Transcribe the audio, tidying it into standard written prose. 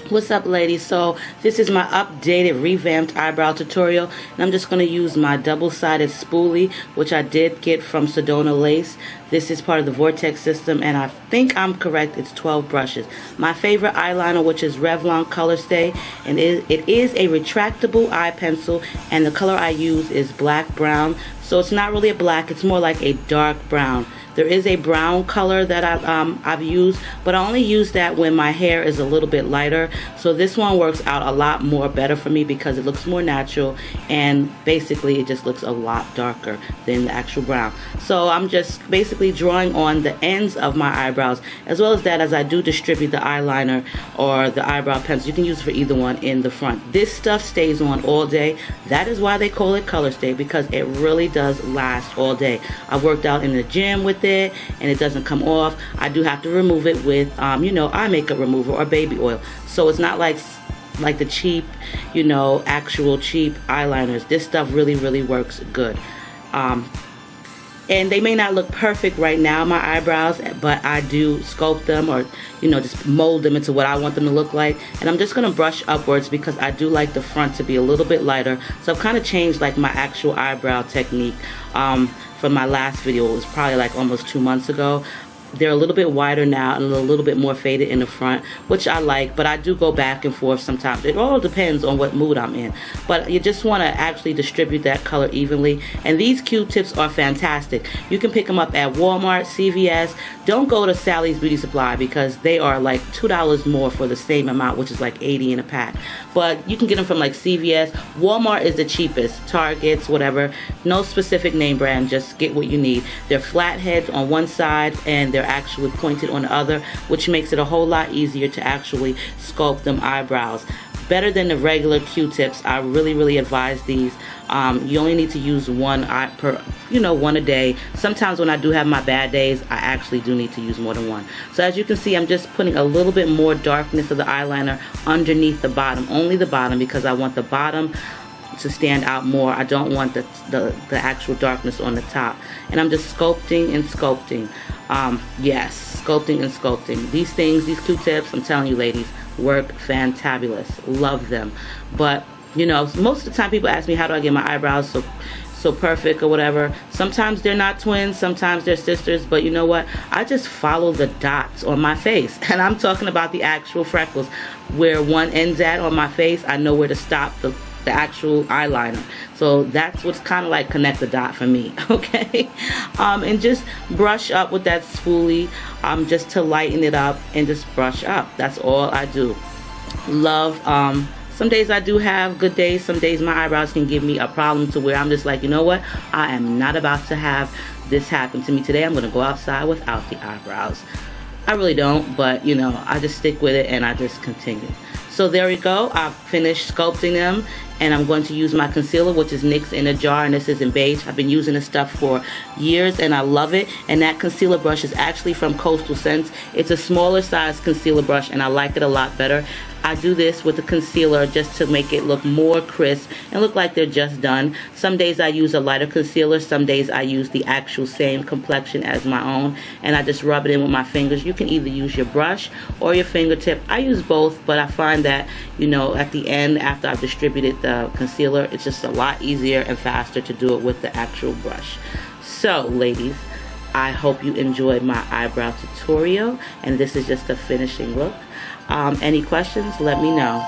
What's up, ladies? So this is my updated revamped eyebrow tutorial, and I'm just going to use my double-sided spoolie, which I did get from Sedona Lace. This is part of the Vortex system, and I think I'm correct, it's 12 brushes. My favorite eyeliner, which is Revlon COLORSTAY, and it is a retractable eye pencil, and the color I use is black brown. So it's not really a black, it's more like a dark brown. There is a brown color that I've used, but I only use that when my hair is a little bit lighter. So this one works out a lot more better for me because it looks more natural, and basically it just looks a lot darker than the actual brown. So I'm just basically drawing on the ends of my eyebrows, as well as that, as I do distribute the eyeliner or the eyebrow pencil. You can use it for either one in the front. This stuff stays on all day. That is why they call it COLORSTAY, because it really does last all day. I worked out in the gym with it, and it doesn't come off. I do have to remove it with you know, eye makeup remover or baby oil. So it's not like the cheap, you know, actual cheap eyeliners. This stuff really works good. And they may not look perfect right now, my eyebrows, but I do sculpt them, or you know, just mold them into what I want them to look like. And I'm just gonna brush upwards because I do like the front to be a little bit lighter. So I've kind of changed like my actual eyebrow technique from my last video. It was probably like almost 2 months ago. They're a little bit wider now and a little bit more faded in the front, which I like, but I do go back and forth sometimes. It all depends on what mood I'm in. But you just want to actually distribute that color evenly. And these Q-tips are fantastic. You can pick them up at Walmart, CVS. Don't go to Sally's Beauty Supply because they are like $2 more for the same amount, which is like 80 in a pack. But you can get them from like CVS. Walmart is the cheapest. Targets, whatever. No specific name brand, just get what you need. They're flat heads on one side and they're actually pointed on the other, which makes it a whole lot easier to actually sculpt them eyebrows. Better than the regular Q-tips. I really advise these. You only need to use one one a day. Sometimes when I do have my bad days, I actually do need to use more than one. So as you can see, I'm just putting a little bit more darkness of the eyeliner underneath the bottom, only the bottom, because I want the bottom to stand out more. I don't want the actual darkness on the top. And I'm just sculpting and sculpting. Yes, sculpting and sculpting. These things, these Q-tips, I'm telling you, ladies, work fantabulous. Love them. But you know, most of the time people ask me, how do I get my eyebrows so perfect or whatever. Sometimes they're not twins, sometimes they're sisters, but you know what? I just follow the dots on my face. And I'm talking about the actual freckles. Where one ends at on my face, I know where to stop the actual eyeliner. So that's what's kind of like connect the dot for me, okay? And just brush up with that spoolie, just to lighten it up, and just brush up. That's all I do. Love, some days I do have good days. Some days my eyebrows can give me a problem to where I'm just like, you know what? I am not about to have this happen to me today. I'm gonna go outside without the eyebrows. I really don't, but you know, I just stick with it and I just continue. So there we go. I've finished sculpting them, and I'm going to use my concealer, which is NYX in a jar, and this is in beige. I've been using this stuff for years and I love it. And that concealer brush is actually from Coastal Scents. It's a smaller size concealer brush and I like it a lot better. I do this with the concealer just to make it look more crisp and look like they're just done. Some days I use a lighter concealer, some days I use the actual same complexion as my own, and I just rub it in with my fingers. You can either use your brush or your fingertip. I use both, but I find that, you know, at the end, after I've distributed the concealer, it's just a lot easier and faster to do it with the actual brush. So ladies, I hope you enjoyed my eyebrow tutorial, and this is just a finishing look. Any questions, let me know.